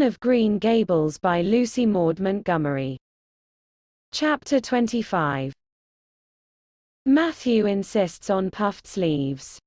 Anne of Green Gables by Lucy Maud Montgomery. Chapter 25. Matthew insists on puffed sleeves.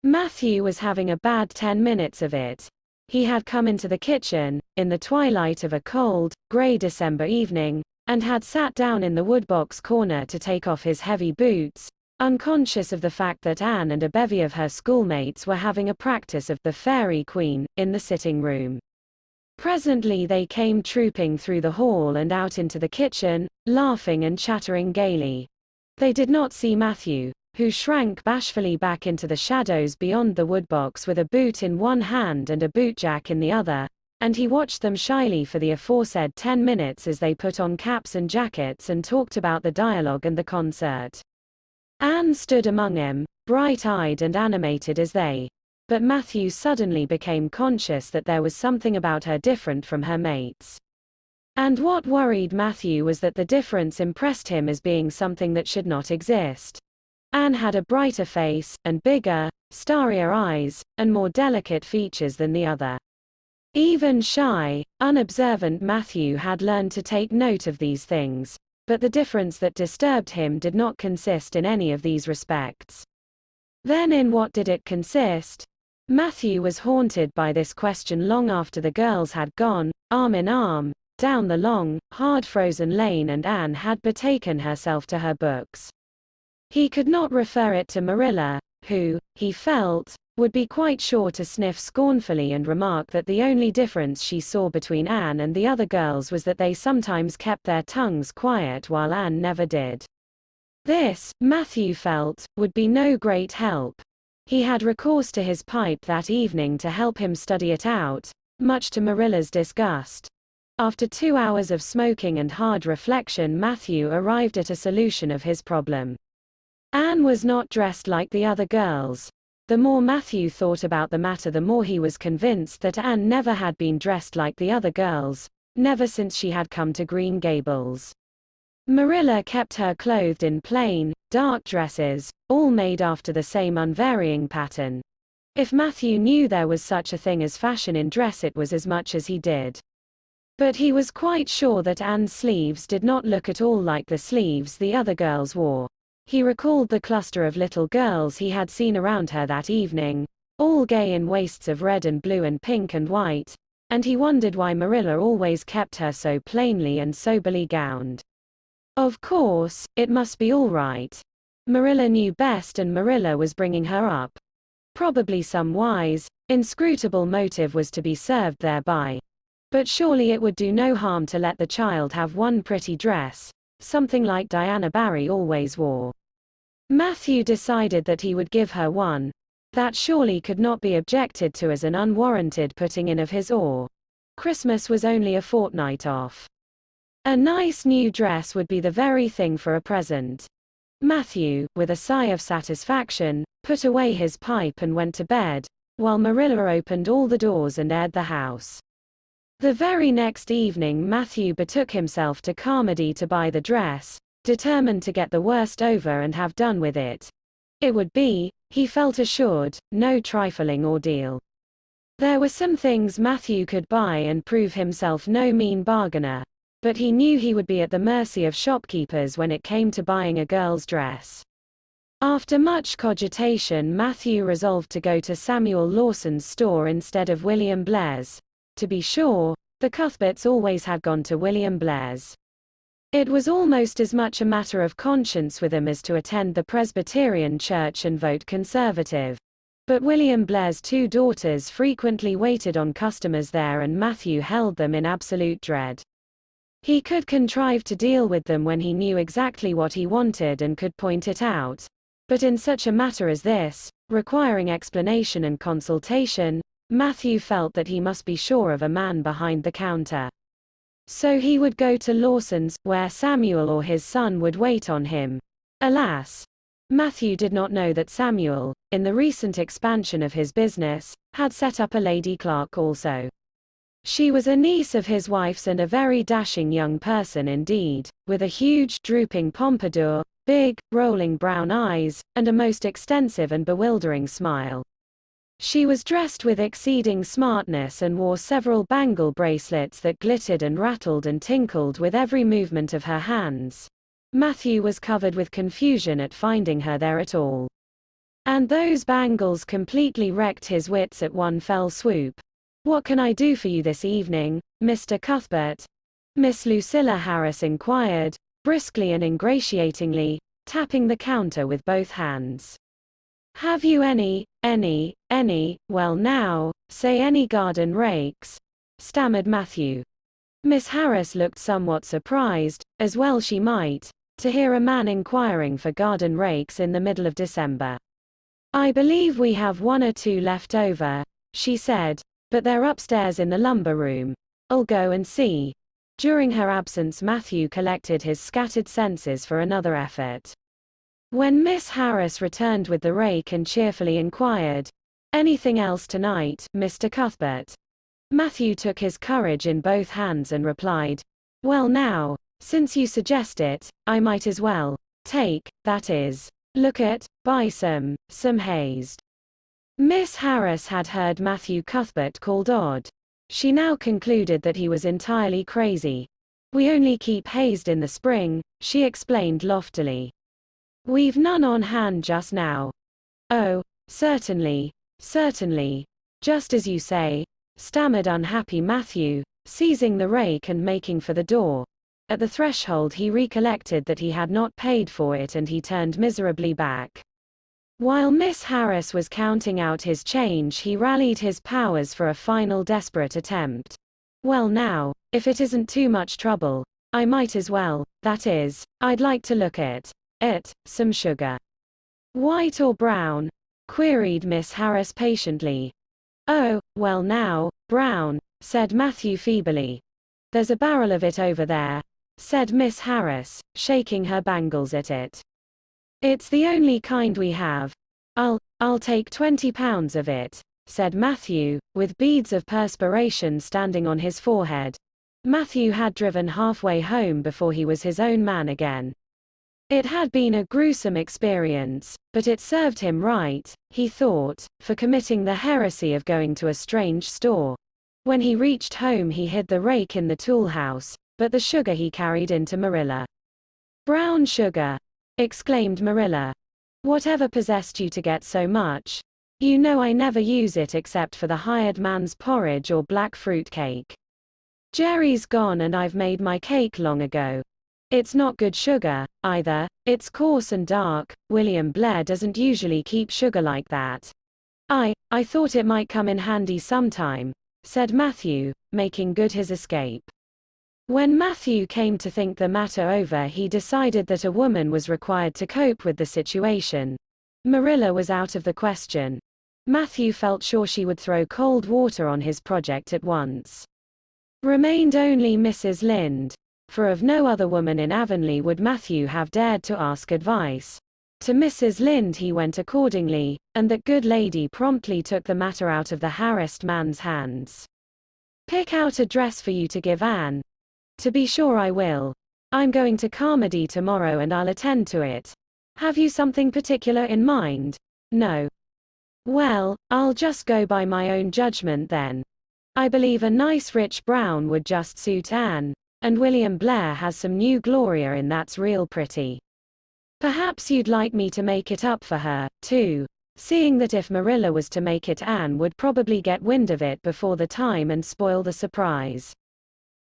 Matthew was having a bad 10 minutes of it. He had come into the kitchen, in the twilight of a cold, grey December evening, and had sat down in the woodbox corner to take off his heavy boots, unconscious of the fact that Anne and a bevy of her schoolmates were having a practice of the Fairy Queen in the sitting room. Presently they came trooping through the hall and out into the kitchen, laughing and chattering gaily. They did not see Matthew, who shrank bashfully back into the shadows beyond the woodbox with a boot in one hand and a bootjack in the other, and he watched them shyly for the aforesaid 10 minutes as they put on caps and jackets and talked about the dialogue and the concert. Anne stood among them, bright-eyed and animated as they. But Matthew suddenly became conscious that there was something about her different from her mates. And what worried Matthew was that the difference impressed him as being something that should not exist. Anne had a brighter face, and bigger, starrier eyes, and more delicate features than the other. Even shy, unobservant Matthew had learned to take note of these things, but the difference that disturbed him did not consist in any of these respects. Then in what did it consist? Matthew was haunted by this question long after the girls had gone, arm in arm, down the long, hard-frozen lane and Anne had betaken herself to her books. He could not refer it to Marilla, who, he felt, would be quite sure to sniff scornfully and remark that the only difference she saw between Anne and the other girls was that they sometimes kept their tongues quiet while Anne never did. This, Matthew felt, would be no great help. He had recourse to his pipe that evening to help him study it out, much to Marilla's disgust. After 2 hours of smoking and hard reflection, Matthew arrived at a solution of his problem. Anne was not dressed like the other girls. The more Matthew thought about the matter, the more he was convinced that Anne never had been dressed like the other girls, never since she had come to Green Gables. Marilla kept her clothed in plain, dark dresses, all made after the same unvarying pattern. If Matthew knew there was such a thing as fashion in dress, it was as much as he did. But he was quite sure that Anne's sleeves did not look at all like the sleeves the other girls wore. He recalled the cluster of little girls he had seen around her that evening, all gay in waists of red and blue and pink and white, and he wondered why Marilla always kept her so plainly and soberly gowned. Of course, it must be all right. Marilla knew best and Marilla was bringing her up. Probably some wise, inscrutable motive was to be served thereby. But surely it would do no harm to let the child have one pretty dress, something like Diana Barry always wore. Matthew decided that he would give her one. That surely could not be objected to as an unwarranted putting in of his oar. Christmas was only a fortnight off. A nice new dress would be the very thing for a present. Matthew, with a sigh of satisfaction, put away his pipe and went to bed, while Marilla opened all the doors and aired the house. The very next evening Matthew betook himself to Carmody to buy the dress, determined to get the worst over and have done with it. It would be, he felt assured, no trifling ordeal. There were some things Matthew could buy and prove himself no mean bargainer, but he knew he would be at the mercy of shopkeepers when it came to buying a girl's dress. After much cogitation, Matthew resolved to go to Samuel Lawson's store instead of William Blair's. To be sure, the Cuthberts always had gone to William Blair's. It was almost as much a matter of conscience with them as to attend the Presbyterian church and vote Conservative. But William Blair's 2 daughters frequently waited on customers there and Matthew held them in absolute dread. He could contrive to deal with them when he knew exactly what he wanted and could point it out. But in such a matter as this, requiring explanation and consultation, Matthew felt that he must be sure of a man behind the counter. So he would go to Lawson's, where Samuel or his son would wait on him. Alas! Matthew did not know that Samuel, in the recent expansion of his business, had set up a lady clerk also. She was a niece of his wife's and a very dashing young person indeed, with a huge, drooping pompadour, big, rolling brown eyes, and a most extensive and bewildering smile. She was dressed with exceeding smartness and wore several bangle bracelets that glittered and rattled and tinkled with every movement of her hands. Matthew was covered with confusion at finding her there at all. And those bangles completely wrecked his wits at one fell swoop. "What can I do for you this evening, Mr. Cuthbert?" Miss Lucilla Harris inquired, briskly and ingratiatingly, tapping the counter with both hands. "Have you any, well now, say any garden rakes?" stammered Matthew. Miss Harris looked somewhat surprised, as well she might, to hear a man inquiring for garden rakes in the middle of December. "I believe we have one or two left over," she said, "but they're upstairs in the lumber room. I'll go and see." During her absence, Matthew collected his scattered senses for another effort. When Miss Harris returned with the rake and cheerfully inquired, "Anything else tonight, Mr. Cuthbert?" Matthew took his courage in both hands and replied, "Well now, since you suggest it, I might as well that is, buy some hazed." Miss Harris had heard Matthew Cuthbert called odd. She now concluded that he was entirely crazy. "We only keep hazed in the spring," she explained loftily. "We've none on hand just now." "Oh, certainly, just as you say," stammered unhappy Matthew, seizing the rake and making for the door. At the threshold he recollected that he had not paid for it and he turned miserably back. While Miss Harris was counting out his change, he rallied his powers for a final desperate attempt. "Well now, if it isn't too much trouble, I might as well, that is, I'd like to look at some sugar." "White or brown?" queried Miss Harris patiently. "Oh, well now, brown," said Matthew feebly. "There's a barrel of it over there," said Miss Harris, shaking her bangles at it. "It's the only kind we have. I'll take 20 pounds of it," said Matthew, with beads of perspiration standing on his forehead. Matthew had driven halfway home before he was his own man again. It had been a gruesome experience, but it served him right, he thought, for committing the heresy of going to a strange store. When he reached home he hid the rake in the tool house, but the sugar he carried into Marilla. "Brown sugar!" exclaimed Marilla. "Whatever possessed you to get so much? You know I never use it except for the hired man's porridge or black fruit cake. Jerry's gone and I've made my cake long ago. It's not good sugar, either, it's coarse and dark. William Blair doesn't usually keep sugar like that." I thought it might come in handy sometime," said Matthew, making good his escape. When Matthew came to think the matter over, he decided that a woman was required to cope with the situation. Marilla was out of the question. Matthew felt sure she would throw cold water on his project at once. Remained only Mrs. Lynde. For of no other woman in Avonle would Matthew have dared to ask advice. To Mrs. Lynde he went accordingly, and that good lady promptly took the matter out of the harassed man's hands. "Pick out a dress for you to give Anne." "To be sure I will. I'm going to Carmody tomorrow and I'll attend to it. Have you something particular in mind?" "No." "Well, I'll just go by my own judgment then. I believe a nice rich brown would just suit Anne. And William Blair has some new Gloria in that's real pretty. Perhaps you'd like me to make it up for her, too, seeing that if Marilla was to make it, Anne would probably get wind of it before the time and spoil the surprise."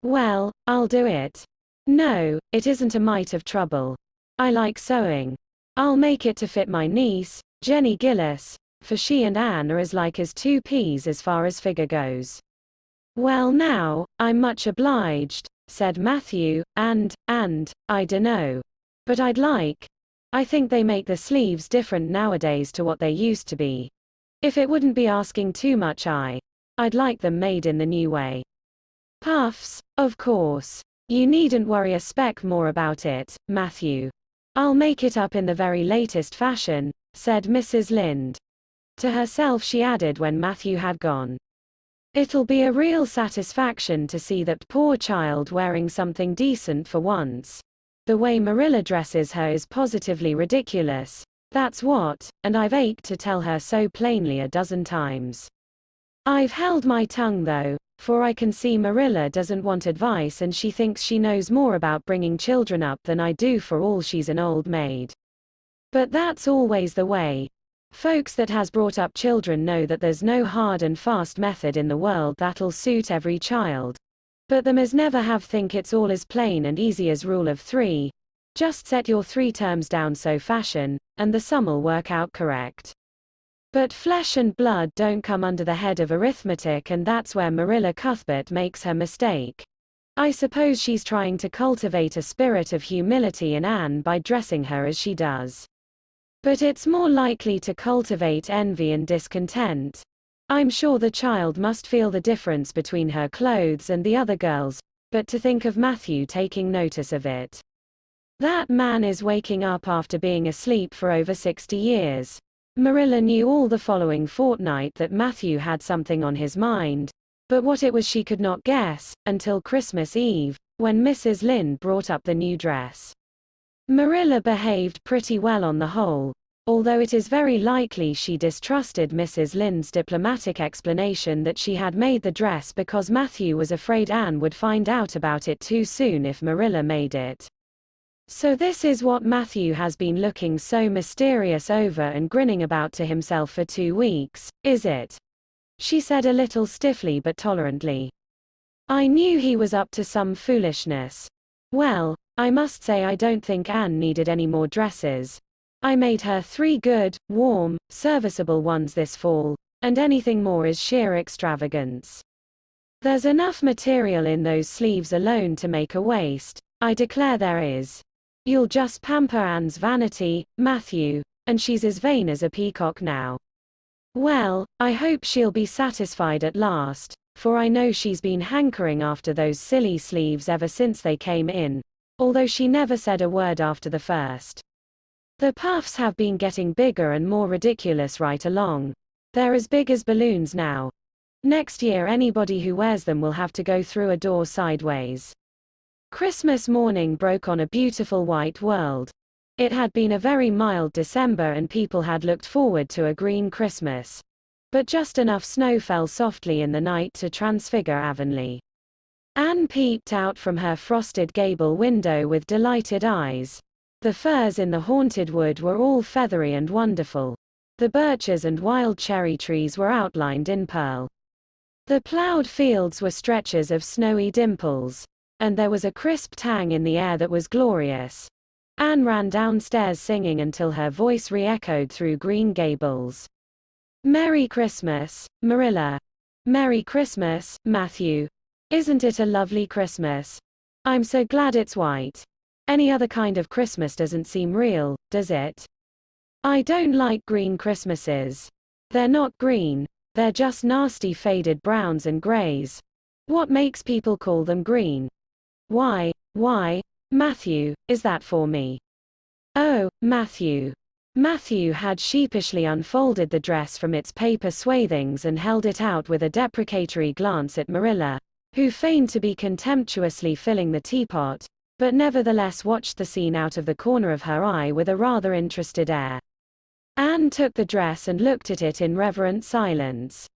"Well, I'll do it. No, it isn't a mite of trouble. I like sewing. I'll make it to fit my niece, Jenny Gillis, for she and Anne are as like as two peas as far as figure goes." "Well now, I'm much obliged," said Matthew, and, I dunno. But I think they make the sleeves different nowadays to what they used to be. If it wouldn't be asking too much, I'd like them made in the new way. Puffs, of course. You needn't worry a speck more about it, Matthew. I'll make it up in the very latest fashion," said Mrs. Lynde. To herself she added when Matthew had gone, "It'll be a real satisfaction to see that poor child wearing something decent for once. The way Marilla dresses her is positively ridiculous. That's what, and I've ached to tell her so plainly a dozen times. I've held my tongue though, for I can see Marilla doesn't want advice and she thinks she knows more about bringing children up than I do for all she's an old maid. But that's always the way. Folks that has brought up children know that there's no hard and fast method in the world that'll suit every child. But them as never have think it's all as plain and easy as rule of 3. Just set your 3 terms down so fashion, and the sum'll work out correct. But flesh and blood don't come under the head of arithmetic, and that's where Marilla Cuthbert makes her mistake. I suppose she's trying to cultivate a spirit of humility in Anne by dressing her as she does. But it's more likely to cultivate envy and discontent. I'm sure the child must feel the difference between her clothes and the other girls, but to think of Matthew taking notice of it. That man is waking up after being asleep for over 60 years. Marilla knew all the following fortnight that Matthew had something on his mind, but what it was she could not guess, until Christmas Eve, when Mrs. Lynde brought up the new dress. Marilla behaved pretty well on the whole, although it is very likely she distrusted Mrs. Lynde's diplomatic explanation that she had made the dress because Matthew was afraid Anne would find out about it too soon if Marilla made it. So this is what Matthew has been looking so mysterious over and grinning about to himself for 2 weeks, is it? She said a little stiffly but tolerantly. I knew he was up to some foolishness. Well, I must say I don't think Anne needed any more dresses. I made her 3 good, warm, serviceable ones this fall, and anything more is sheer extravagance. There's enough material in those sleeves alone to make a waist, I declare there is. You'll just pamper Anne's vanity, Matthew, and she's as vain as a peacock now. Well, I hope she'll be satisfied at last, for I know she's been hankering after those silly sleeves ever since they came in, although she never said a word after the first. The puffs have been getting bigger and more ridiculous right along. They're as big as balloons now. Next year anybody who wears them will have to go through a door sideways. Christmas morning broke on a beautiful white world. It had been a very mild December and people had looked forward to a green Christmas. But just enough snow fell softly in the night to transfigure Avonle. Anne peeped out from her frosted gable window with delighted eyes. The firs in the haunted wood were all feathery and wonderful. The birches and wild cherry trees were outlined in pearl. The ploughed fields were stretches of snowy dimples. And there was a crisp tang in the air that was glorious. Anne ran downstairs singing until her voice re-echoed through Green Gables. Merry Christmas, Marilla. Merry Christmas, Matthew. Isn't it a lovely Christmas? I'm so glad it's white. Any other kind of Christmas doesn't seem real, does it? I don't like green Christmases. They're not green, they're just nasty faded browns and grays. What makes people call them green? Why, Matthew, is that for me? Oh, Matthew. Matthew had sheepishly unfolded the dress from its paper swathings and held it out with a deprecatory glance at Marilla, who feigned to be contemptuously filling the teapot, but nevertheless watched the scene out of the corner of her eye with a rather interested air. Anne took the dress and looked at it in reverent silence.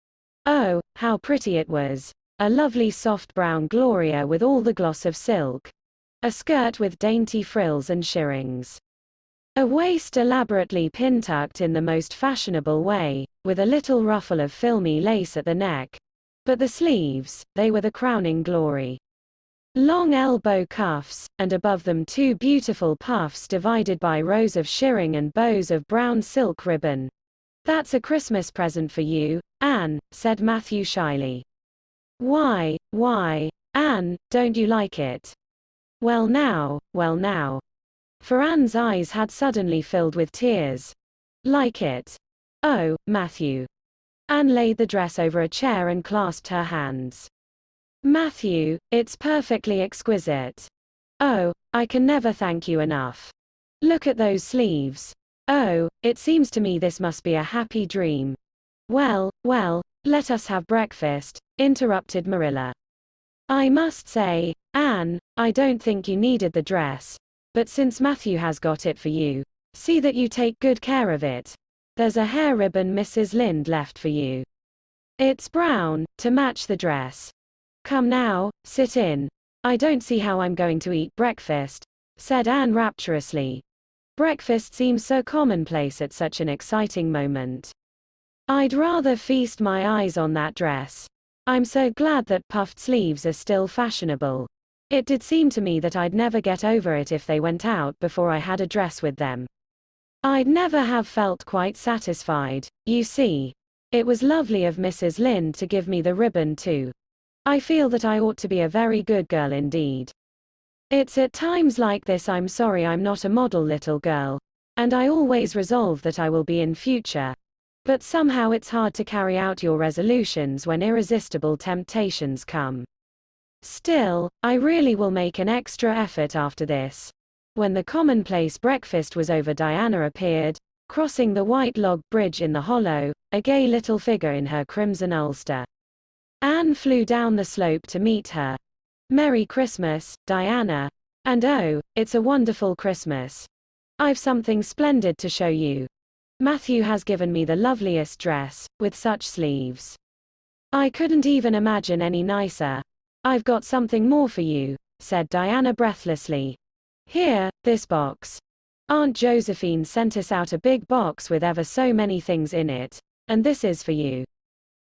Oh, how pretty it was. A lovely soft brown gloria with all the gloss of silk. A skirt with dainty frills and shirrings. A waist elaborately pin-tucked in the most fashionable way, with a little ruffle of filmy lace at the neck. But the sleeves, they were the crowning glory. Long elbow cuffs, and above them 2 beautiful puffs divided by rows of shirring and bows of brown silk ribbon. That's a Christmas present for you, Anne, said Matthew shyly. Why, Anne, don't you like it? Well now. For Anne's eyes had suddenly filled with tears. Like it? Oh, Matthew. Anne laid the dress over a chair and clasped her hands. Matthew, it's perfectly exquisite. Oh, I can never thank you enough. Look at those sleeves. Oh, it seems to me this must be a happy dream. Well, let us have breakfast, interrupted Marilla. I must say, Anne, I don't think you needed the dress, but since Matthew has got it for you, See that you take good care of it. There's a hair ribbon Mrs. Lind left for you. It's brown, to match the dress. Come now, sit in. I don't see how I'm going to eat breakfast, said Anne rapturously. Breakfast seems so commonplace at such an exciting moment. I'd rather feast my eyes on that dress. I'm so glad that puffed sleeves are still fashionable. It did seem to me that I'd never get over it if they went out before I had a dress with them. I'd never have felt quite satisfied, you see. It was lovely of Mrs. Lind to give me the ribbon too. I feel that I ought to be a very good girl indeed. It's at times like this I'm sorry I'm not a model little girl, and I always resolve that I will be in future. But somehow it's hard to carry out your resolutions when irresistible temptations come. Still, I really will make an extra effort after this. When the commonplace breakfast was over, Diana appeared, crossing the white log bridge in the hollow, a gay little figure in her crimson ulster. Anne flew down the slope to meet her. Merry Christmas, Diana. And oh, it's a wonderful Christmas. I've something splendid to show you. Matthew has given me the loveliest dress, with such sleeves. I couldn't even imagine any nicer. I've got something more for you, said Diana breathlessly. Here, this box. Aunt Josephine sent us out a big box with ever so many things in it, and this is for you.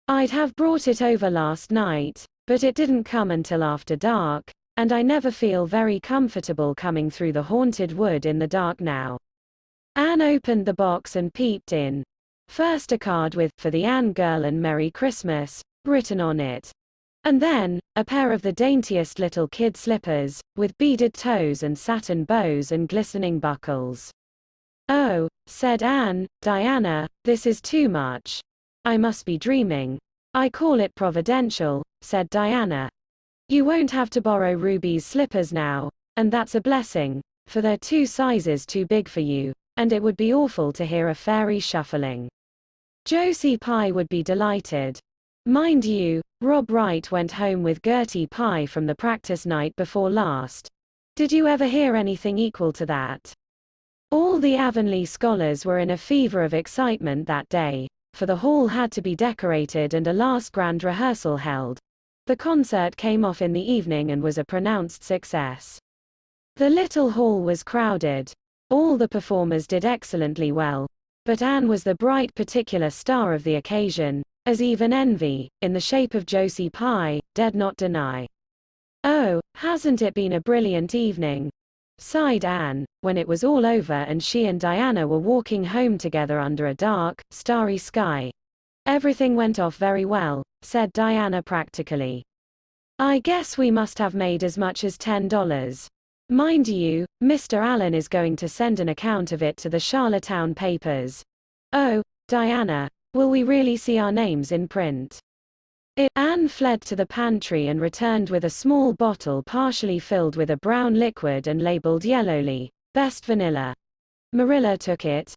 I'd have brought it over last night, but it didn't come until after dark, and I never feel very comfortable coming through the haunted wood in the dark now. Anne opened the box and peeped in. First a card with, "For the Anne girl and Merry Christmas," written on it. And then, a pair of the daintiest little kid slippers, with beaded toes and satin bows and glistening buckles. Oh, said Anne, Diana, this is too much. I must be dreaming. I call it providential, said Diana. You won't have to borrow Ruby's slippers now, and that's a blessing, for they're 2 sizes too big for you, and it would be awful to hear a fairy shuffling. Josie Pye would be delighted. Mind you, Rob Wright went home with Gertie Pye from the practice night before last. Did you ever hear anything equal to that? All the Avonle scholars were in a fever of excitement that day, for the hall had to be decorated and a last grand rehearsal held. The concert came off in the evening and was a pronounced success. The little hall was crowded. All the performers did excellently well, but Anne was the bright particular star of the occasion, as even envy, in the shape of Josie Pye, dared not deny. Oh, hasn't it been a brilliant evening? Sighed Anne, when it was all over and she and Diana were walking home together under a dark, starry sky. Everything went off very well, said Diana practically. I guess we must have made as much as $10. Mind you, Mr. Allen is going to send an account of it to the Charlottetown papers. Oh, Diana, will we really see our names in print? Anne fled to the pantry and returned with a small bottle partially filled with a brown liquid and labeled yellowly, "Best Vanilla." Marilla took it,